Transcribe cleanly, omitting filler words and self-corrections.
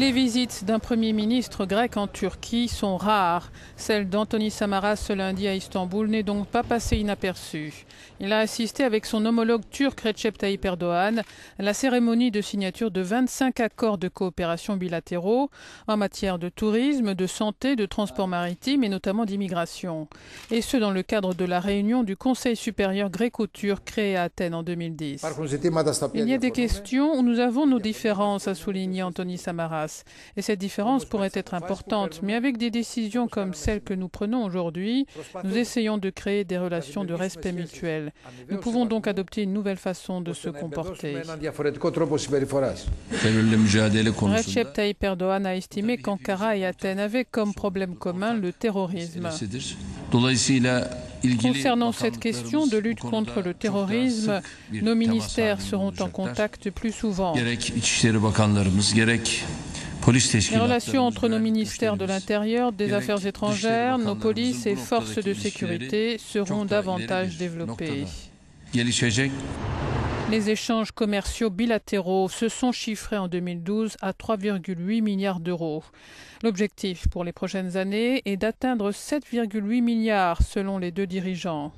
Les visites d'un Premier ministre grec en Turquie sont rares. Celle d'Antonis Samaras ce lundi à Istanbul n'est donc pas passée inaperçue. Il a assisté avec son homologue turc Recep Tayyip Erdoğan à la cérémonie de signature de 25 accords de coopération bilatéraux en matière de tourisme, de santé, de transport maritime et notamment d'immigration. Et ce dans le cadre de la réunion du Conseil supérieur gréco-turc créé à Athènes en 2010. Il y a des questions où nous avons nos différences, a souligné Antonis Samaras. Et cette différence pourrait être importante, mais avec des décisions comme celles que nous prenons aujourd'hui, nous essayons de créer des relations de respect mutuel. Nous pouvons donc adopter une nouvelle façon de se comporter. Recep Tayyip Erdoğan a estimé qu'Ankara et Athènes avaient comme problème commun le terrorisme. Concernant cette question de lutte contre le terrorisme, nos ministères seront en contact plus souvent. Les relations entre nos ministères de l'Intérieur, des Affaires étrangères, nos polices et forces de sécurité seront davantage développées. Les échanges commerciaux bilatéraux se sont chiffrés en 2012 à 3,8 milliards d'euros. L'objectif pour les prochaines années est d'atteindre 7,8 milliards selon les deux dirigeants.